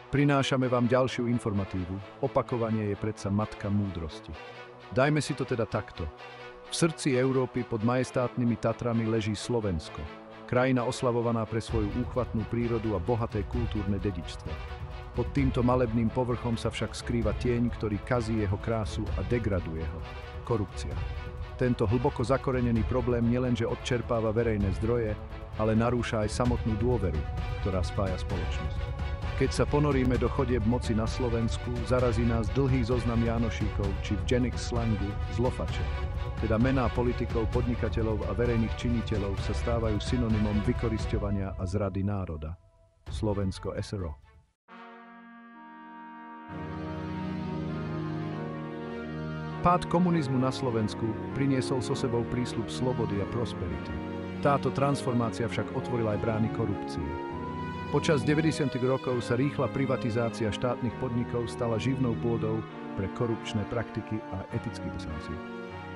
Prinášame vám ďalšiu informatívu. Opakovanie je predsa matka múdrosti. Dajme si to teda takto. V srdci Európy pod majestátnymi Tatrami leží Slovensko. Krajina oslavovaná pre svoju úchvatnú prírodu a bohaté kultúrne dedičstvo. Pod týmto malebným povrchom sa však skrýva tieň, ktorý kazí jeho krásu a degraduje ho. Korupcia. Tento hlboko zakorenený problém nielenže odčerpáva verejné zdroje, ale narúša aj samotnú dôveru, ktorá spája spoločnosť. Keď sa ponoríme do chodieb moci na Slovensku, zarazí nás dlhý zoznam Jánošíkov, či v Genix slangu zlofače. Teda mená politikov, podnikateľov a verejných činiteľov sa stávajú synonymom vykorisťovania a zrady národa. Slovensko SRO. Pád komunizmu na Slovensku priniesol so sebou prísľub slobody a prosperity. Táto transformácia však otvorila aj brány korupcie. Počas 90. rokov sa rýchla privatizácia štátnych podnikov stala živnou pôdou pre korupčné praktiky a etický dysfunkcií.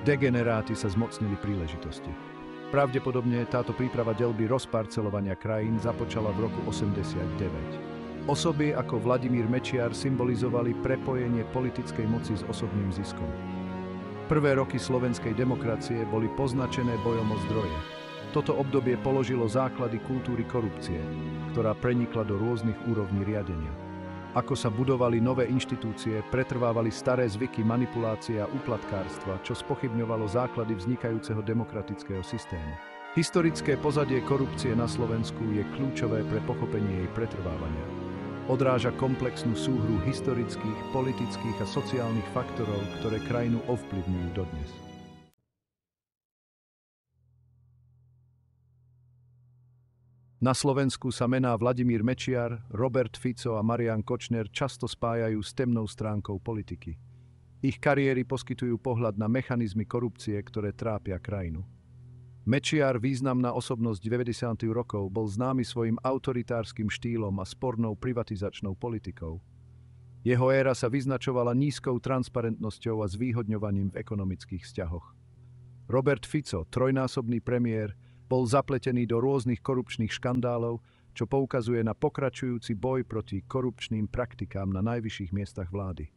Degeneráti sa zmocnili príležitosti. Pravdepodobne táto príprava deľby rozparcelovania krajín započala v roku 89. Osoby ako Vladimír Mečiar symbolizovali prepojenie politickej moci s osobným ziskom. Prvé roky slovenskej demokracie boli poznačené bojom o zdroje. Toto obdobie položilo základy kultúry korupcie, ktorá prenikla do rôznych úrovní riadenia. Ako sa budovali nové inštitúcie, pretrvávali staré zvyky manipulácie a úplatkárstva, čo spochybňovalo základy vznikajúceho demokratického systému. Historické pozadie korupcie na Slovensku je kľúčové pre pochopenie jej pretrvávania. Odráža komplexnú súhru historických, politických a sociálnych faktorov, ktoré krajinu ovplyvňujú dodnes. Na Slovensku sa mená Vladimír Mečiar, Robert Fico a Marian Kočner často spájajú s temnou stránkou politiky. Ich kariéry poskytujú pohľad na mechanizmy korupcie, ktoré trápia krajinu. Mečiar, významná osobnosť 90. rokov, bol známy svojim autoritárskym štýlom a spornou privatizačnou politikou. Jeho éra sa vyznačovala nízkou transparentnosťou a zvýhodňovaním v ekonomických vzťahoch. Robert Fico, trojnásobný premiér, bol zapletený do rôznych korupčných škandálov, čo poukazuje na pokračujúci boj proti korupčným praktikám na najvyšších miestach vlády.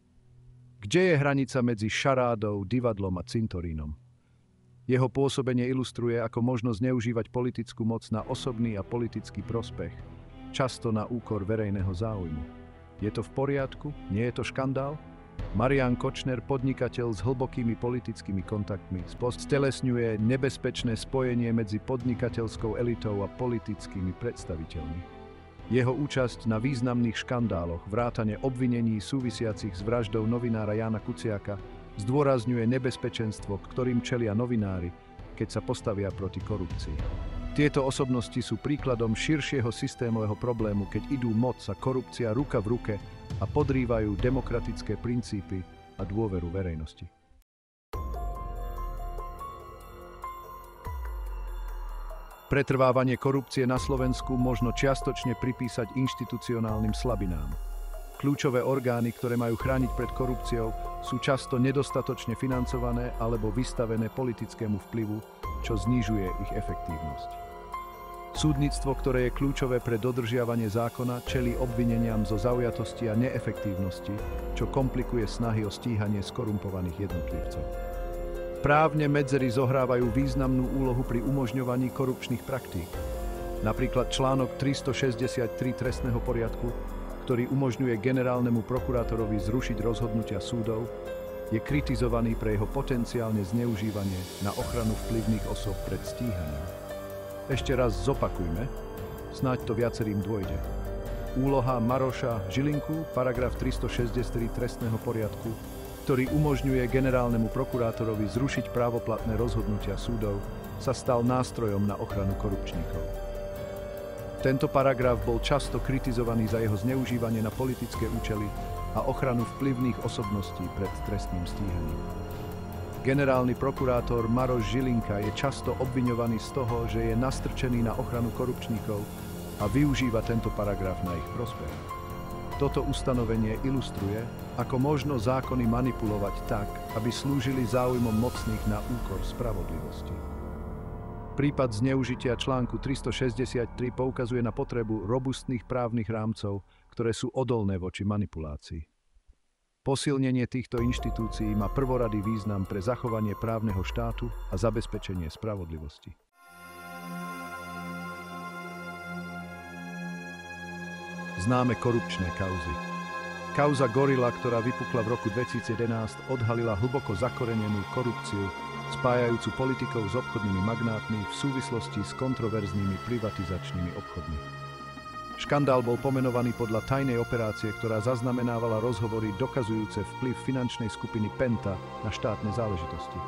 Kde je hranica medzi šarádou, divadlom a cintorínom? Jeho pôsobenie ilustruje, ako možno zneužívať politickú moc na osobný a politický prospech, často na úkor verejného záujmu. Je to v poriadku? Nie je to škandál? Marian Kočner, podnikateľ s hlbokými politickými kontaktmi, stelesňuje nebezpečné spojenie medzi podnikateľskou elitou a politickými predstaviteľmi. Jeho účasť na významných škandáloch, vrátane obvinení súvisiacich s vraždou novinára Jána Kuciaka, zdôrazňuje nebezpečenstvo, ktorým čelia novinári, keď sa postavia proti korupcii. Tieto osobnosti sú príkladom širšieho systémového problému, keď idú moc a korupcia ruka v ruke a podrývajú demokratické princípy a dôveru verejnosti. Pretrvávanie korupcie na Slovensku možno čiastočne pripísať inštitucionálnym slabinám. Kľúčové orgány, ktoré majú chrániť pred korupciou, sú často nedostatočne financované alebo vystavené politickému vplyvu, čo znižuje ich efektívnosť. Súdnictvo, ktoré je kľúčové pre dodržiavanie zákona, čelí obvineniam zo zaujatosti a neefektívnosti, čo komplikuje snahy o stíhanie skorumpovaných jednotlivcov. Právne medzery zohrávajú významnú úlohu pri umožňovaní korupčných praktík. Napríklad článok 363 trestného poriadku, ktorý umožňuje generálnemu prokurátorovi zrušiť rozhodnutia súdov, je kritizovaný pre jeho potenciálne zneužívanie na ochranu vplyvných osôb pred stíhaním. Ešte raz zopakujme, snáď to viacerým dôjde. Úloha Maroša Žilinku, paragraf 363 trestného poriadku, ktorý umožňuje generálnemu prokurátorovi zrušiť právoplatné rozhodnutia súdov, sa stal nástrojom na ochranu korupčníkov. Tento paragraf bol často kritizovaný za jeho zneužívanie na politické účely a ochranu vplyvných osobností pred trestným stíhaním. Generálny prokurátor Maroš Žilinka je často obviňovaný z toho, že je nastrčený na ochranu korupčníkov a využíva tento paragraf na ich prospech. Toto ustanovenie ilustruje, ako možno zákony manipulovať tak, aby slúžili záujmom mocných na úkor spravodlivosti. Prípad zneužitia článku 363 poukazuje na potrebu robustných právnych rámcov, ktoré sú odolné voči manipulácii. Posilnenie týchto inštitúcií má prvorady význam pre zachovanie právneho štátu a zabezpečenie spravodlivosti. Známe korupčné kauzy. Kauza Gorila, ktorá vypukla v roku 2011, odhalila hlboko zakorenenú korupciu, spájajúcu politikov s obchodnými magnátmi v súvislosti s kontroverznými privatizačnými obchodmi. Škandál bol pomenovaný podľa tajnej operácie, ktorá zaznamenávala rozhovory dokazujúce vplyv finančnej skupiny Penta na štátne záležitosti.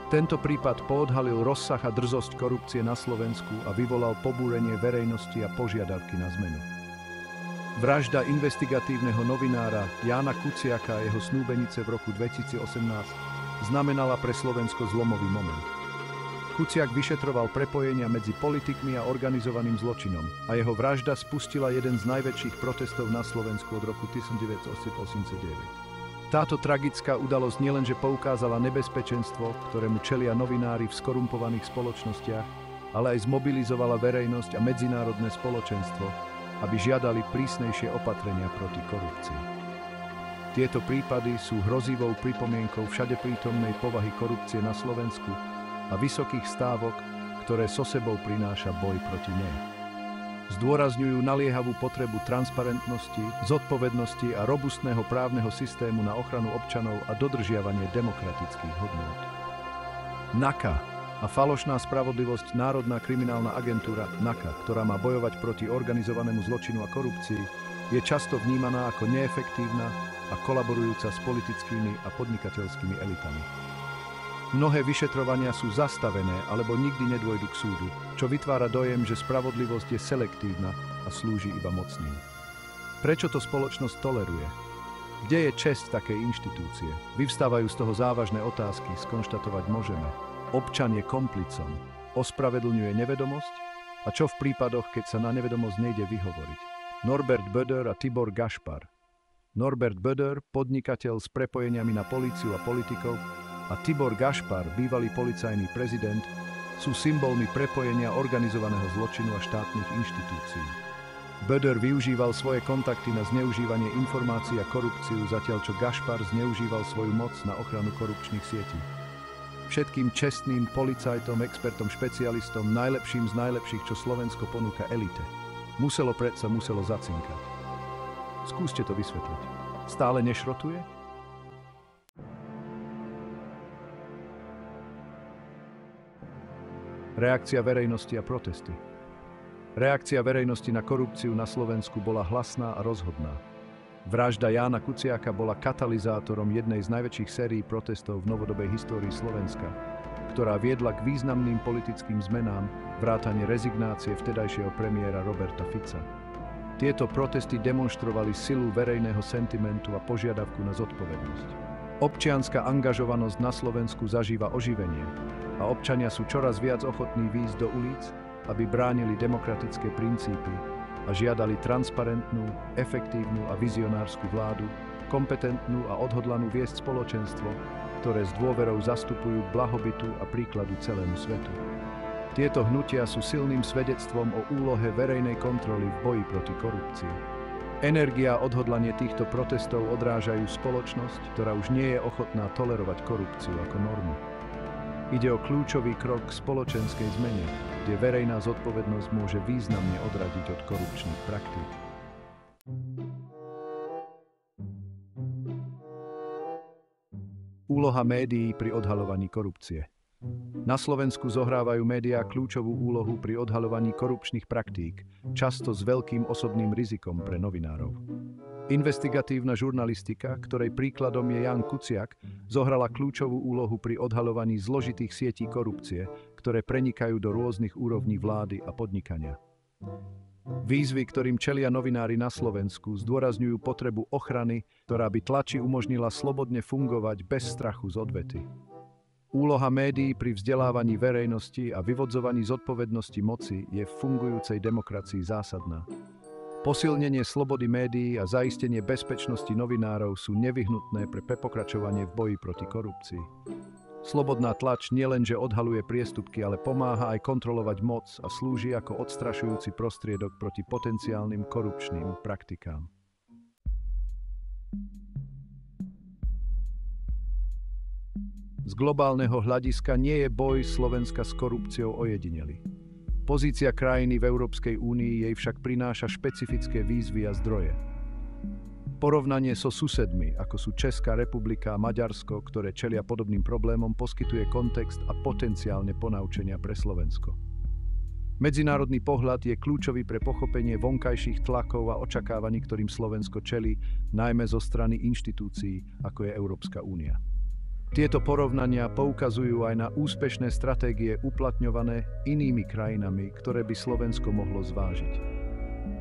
Tento prípad poodhalil rozsah a drzosť korupcie na Slovensku a vyvolal pobúrenie verejnosti a požiadavky na zmenu. Vražda investigatívneho novinára Jána Kuciaka a jeho snúbenice v roku 2018 znamenala pre Slovensko zlomový moment. Kuciak vyšetroval prepojenia medzi politikmi a organizovaným zločinom a jeho vražda spustila jeden z najväčších protestov na Slovensku od roku 1989. Táto tragická udalosť nielenže poukázala nebezpečenstvo, ktorému čelia novinári v skorumpovaných spoločnostiach, ale aj zmobilizovala verejnosť a medzinárodné spoločenstvo, aby žiadali prísnejšie opatrenia proti korupcii. Tieto prípady sú hrozivou pripomienkou všade prítomnej povahy korupcie na Slovensku a vysokých stávok, ktoré so sebou prináša boj proti nej. Zdôrazňujú naliehavú potrebu transparentnosti, zodpovednosti a robustného právneho systému na ochranu občanov a dodržiavanie demokratických hodnôt. NAKA a falošná spravodlivosť Národná kriminálna agentúra NAKA, ktorá má bojovať proti organizovanému zločinu a korupcii, je často vnímaná ako neefektívna a kolaborujúca s politickými a podnikateľskými elitami. Mnohé vyšetrovania sú zastavené alebo nikdy nedôjdu k súdu, čo vytvára dojem, že spravodlivosť je selektívna a slúži iba mocným. Prečo to spoločnosť toleruje? Kde je česť takej inštitúcie? Vyvstávajú z toho závažné otázky, skonštatovať môžeme. Občan je komplicom. Ospravedlňuje nevedomosť? A čo v prípadoch, keď sa na nevedomosť nejde vyhovoriť? Norbert Böder a Tibor Gašpar. Norbert Böder, podnikateľ s prepojeniami na políciu a politikov, a Tibor Gašpar, bývalý policajný prezident, sú symbolmi prepojenia organizovaného zločinu a štátnych inštitúcií. Böder využíval svoje kontakty na zneužívanie informácií a korupciu, zatiaľ čo Gašpar zneužíval svoju moc na ochranu korupčných sietí. Všetkým čestným policajtom, expertom, špecialistom, najlepším z najlepších, čo Slovensko ponúka elite, muselo zacinkať. Skúste to vysvetliť. Stále nešrotuje? Reakcia verejnosti a protesty. Reakcia verejnosti na korupciu na Slovensku bola hlasná a rozhodná. Vražda Jána Kuciaka bola katalizátorom jednej z najväčších sérií protestov v novodobej histórii Slovenska, ktorá viedla k významným politickým zmenám, vrátane rezignácie vtedajšieho premiéra Roberta Fica. Tieto protesty demonštrovali silu verejného sentimentu a požiadavku na zodpovednosť. Občianska angažovanosť na Slovensku zažíva oživenie a občania sú čoraz viac ochotní výjsť do ulic, aby bránili demokratické princípy a žiadali transparentnú, efektívnu a vizionárskú vládu, kompetentnú a odhodlanú viesť spoločenstvo, ktoré s dôverou zastupujú blahobytu a príkladu celému svetu. Tieto hnutia sú silným svedectvom o úlohe verejnej kontroly v boji proti korupcii. Energia a odhodlanie týchto protestov odrážajú spoločnosť, ktorá už nie je ochotná tolerovať korupciu ako normu. Ide o kľúčový krok k spoločenskej zmene, kde verejná zodpovednosť môže významne odradiť od korupčných praktík. Úloha médií pri odhaľovaní korupcie. Na Slovensku zohrávajú médiá kľúčovú úlohu pri odhaľovaní korupčných praktík, často s veľkým osobným rizikom pre novinárov. Investigatívna žurnalistika, ktorej príkladom je Ján Kuciak, zohrala kľúčovú úlohu pri odhaľovaní zložitých sietí korupcie, ktoré prenikajú do rôznych úrovní vlády a podnikania. Výzvy, ktorým čelia novinári na Slovensku, zdôrazňujú potrebu ochrany, ktorá by tlači umožnila slobodne fungovať bez strachu z odvety. Úloha médií pri vzdelávaní verejnosti a vyvodzovaní zodpovednosti moci je v fungujúcej demokracii zásadná. Posilnenie slobody médií a zaistenie bezpečnosti novinárov sú nevyhnutné pre pokračovanie v boji proti korupcii. Slobodná tlač nielenže odhaľuje priestupky, ale pomáha aj kontrolovať moc a slúži ako odstrašujúci prostriedok proti potenciálnym korupčným praktikám. Z globálneho hľadiska nie je boj Slovenska s korupciou ojedinelý. Pozícia krajiny v Európskej únii jej však prináša špecifické výzvy a zdroje. Porovnanie so susedmi, ako sú Česká republika a Maďarsko, ktoré čelia podobným problémom, poskytuje kontext a potenciálne ponaučenia pre Slovensko. Medzinárodný pohľad je kľúčový pre pochopenie vonkajších tlakov a očakávaní, ktorým Slovensko čelí, najmä zo strany inštitúcií, ako je Európska únia. Tieto porovnania poukazujú aj na úspešné stratégie uplatňované inými krajinami, ktoré by Slovensko mohlo zvážiť.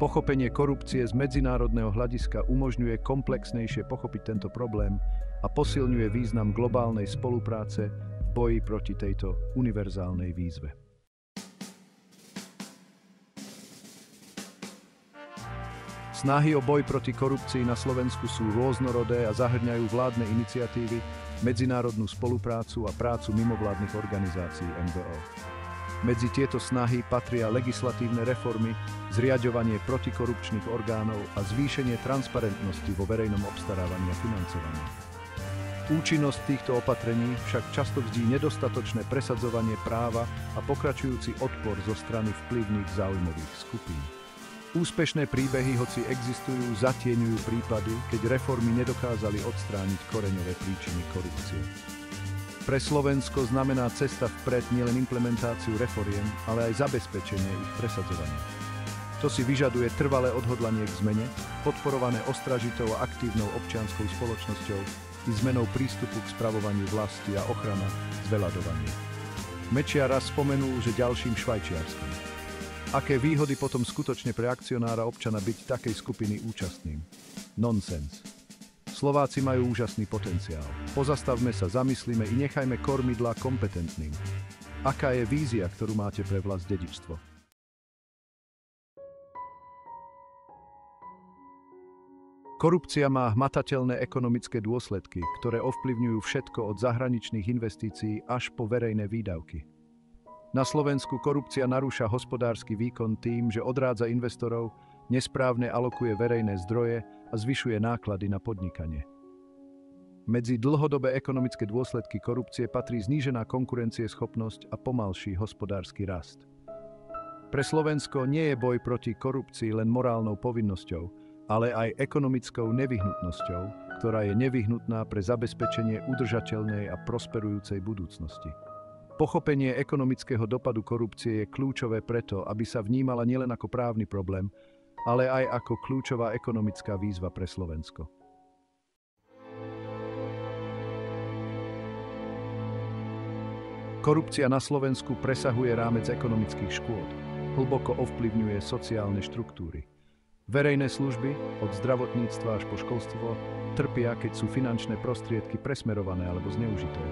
Pochopenie korupcie z medzinárodného hľadiska umožňuje komplexnejšie pochopiť tento problém a posilňuje význam globálnej spolupráce v boji proti tejto univerzálnej výzve. Snahy o boj proti korupcii na Slovensku sú rôznorodé a zahŕňajú vládne iniciatívy, medzinárodnú spoluprácu a prácu mimovládnych organizácií MVO. Medzi tieto snahy patria legislatívne reformy, zriaďovanie protikorupčných orgánov a zvýšenie transparentnosti vo verejnom obstarávaní a financovaní. Účinnosť týchto opatrení však často vzdí nedostatočné presadzovanie práva a pokračujúci odpor zo strany vplyvných záujmových skupín. Úspešné príbehy, hoci existujú, zatieňujú prípady, keď reformy nedokázali odstrániť koreňové príčiny korupcie. Pre Slovensko znamená cesta vpred nielen implementáciu reforiem, ale aj zabezpečenie ich presadzovania. To si vyžaduje trvalé odhodlanie k zmene, podporované ostražitou a aktívnou občianskou spoločnosťou i zmenou prístupu k spravovaniu vlasti a ochrana zveľaďovania. Mečiar raz spomenul, že ďalším Švajčiarskom. Aké výhody potom skutočne pre akcionára občana byť takej skupiny účastným? Nonsens. Slováci majú úžasný potenciál. Pozastavme sa, zamyslíme i nechajme kormidlá kompetentným. Aká je vízia, ktorú máte pre vlast dedičstvo? Korupcia má hmatateľné ekonomické dôsledky, ktoré ovplyvňujú všetko od zahraničných investícií až po verejné výdavky. Na Slovensku korupcia narúša hospodársky výkon tým, že odrádza investorov, nesprávne alokuje verejné zdroje a zvyšuje náklady na podnikanie. Medzi dlhodobé ekonomické dôsledky korupcie patrí znížená konkurencieschopnosť a pomalší hospodársky rast. Pre Slovensko nie je boj proti korupcii len morálnou povinnosťou, ale aj ekonomickou nevyhnutnosťou, ktorá je nevyhnutná pre zabezpečenie udržateľnej a prosperujúcej budúcnosti. Pochopenie ekonomického dopadu korupcie je kľúčové preto, aby sa vnímala nielen ako právny problém, ale aj ako kľúčová ekonomická výzva pre Slovensko. Korupcia na Slovensku presahuje rámec ekonomických škôd, hlboko ovplyvňuje sociálne štruktúry. Verejné služby, od zdravotníctva až po školstvo, trpia, keď sú finančné prostriedky presmerované alebo zneužité.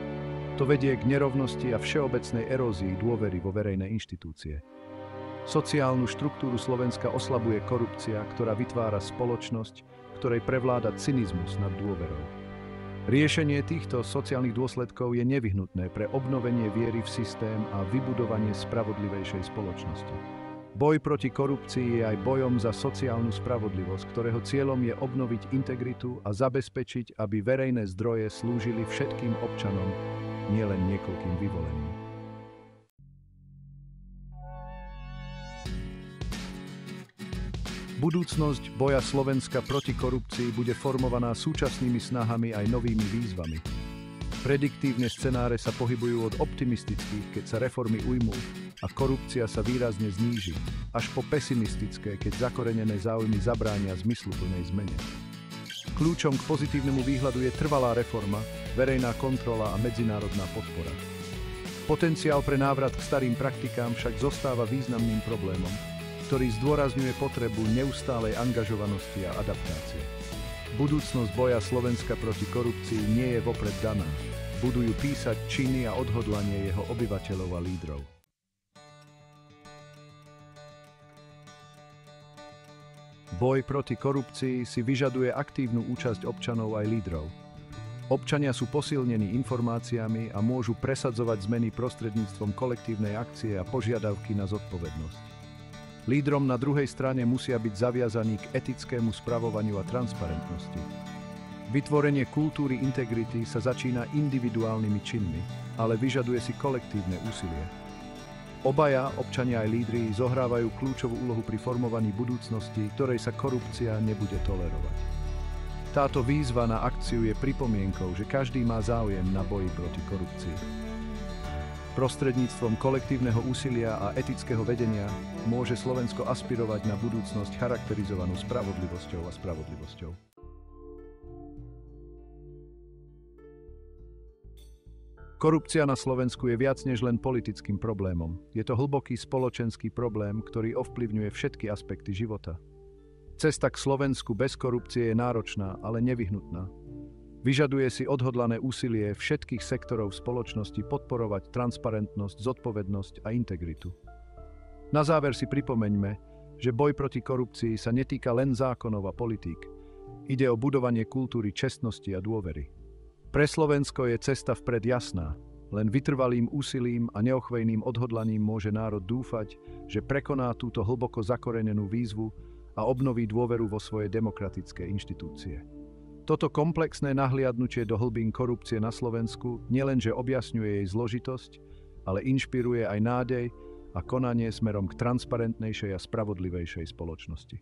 To vedie k nerovnosti a všeobecnej erózii dôvery vo verejné inštitúcie. Sociálnu štruktúru Slovenska oslabuje korupcia, ktorá vytvára spoločnosť, ktorej prevláda cynizmus nad dôverou. Riešenie týchto sociálnych dôsledkov je nevyhnutné pre obnovenie viery v systém a vybudovanie spravodlivejšej spoločnosti. Boj proti korupcii je aj bojom za sociálnu spravodlivosť, ktorého cieľom je obnoviť integritu a zabezpečiť, aby verejné zdroje slúžili všetkým občanom, nielen niekoľkým vyvoleným. Budúcnosť boja Slovenska proti korupcii bude formovaná súčasnými snahami aj novými výzvami. Prediktívne scenáre sa pohybujú od optimistických, keď sa reformy ujmú a korupcia sa výrazne zníži, až po pesimistické, keď zakorenené záujmy zabránia zmysluplnej zmene. Kľúčom k pozitívnemu výhľadu je trvalá reforma, verejná kontrola a medzinárodná podpora. Potenciál pre návrat k starým praktikám však zostáva významným problémom, ktorý zdôrazňuje potrebu neustálej angažovanosti a adaptácie. Budúcnosť boja Slovenska proti korupcii nie je vopred daná. Budú ju písať činy a odhodlanie jeho obyvateľov a lídrov. Boj proti korupcii si vyžaduje aktívnu účasť občanov aj lídrov. Občania sú posilnení informáciami a môžu presadzovať zmeny prostredníctvom kolektívnej akcie a požiadavky na zodpovednosť. Lídrom na druhej strane musia byť zaviazaní k etickému spravovaniu a transparentnosti. Vytvorenie kultúry integrity sa začína individuálnymi činmi, ale vyžaduje si kolektívne úsilie. Obaja, občania aj lídri, zohrávajú kľúčovú úlohu pri formovaní budúcnosti, ktorej sa korupcia nebude tolerovať. Táto výzva na akciu je pripomienkou, že každý má záujem na boji proti korupcii. Prostredníctvom kolektívneho úsilia a etického vedenia môže Slovensko aspirovať na budúcnosť charakterizovanú spravodlivosťou a spravodlivosťou. Korupcia na Slovensku je viac než len politickým problémom. Je to hlboký spoločenský problém, ktorý ovplyvňuje všetky aspekty života. Cesta k Slovensku bez korupcie je náročná, ale nevyhnutná. Vyžaduje si odhodlané úsilie všetkých sektorov spoločnosti podporovať transparentnosť, zodpovednosť a integritu. Na záver si pripomeňme, že boj proti korupcii sa netýka len zákonov a politík. Ide o budovanie kultúry čestnosti a dôvery. Pre Slovensko je cesta vpred jasná. Len vytrvalým úsilím a neochvejným odhodlaním môže národ dúfať, že prekoná túto hlboko zakorenenú výzvu a obnoví dôveru vo svoje demokratické inštitúcie. Toto komplexné nahliadnutie do hlbín korupcie na Slovensku nielenže objasňuje jej zložitosť, ale inšpiruje aj nádej a konanie smerom k transparentnejšej a spravodlivejšej spoločnosti.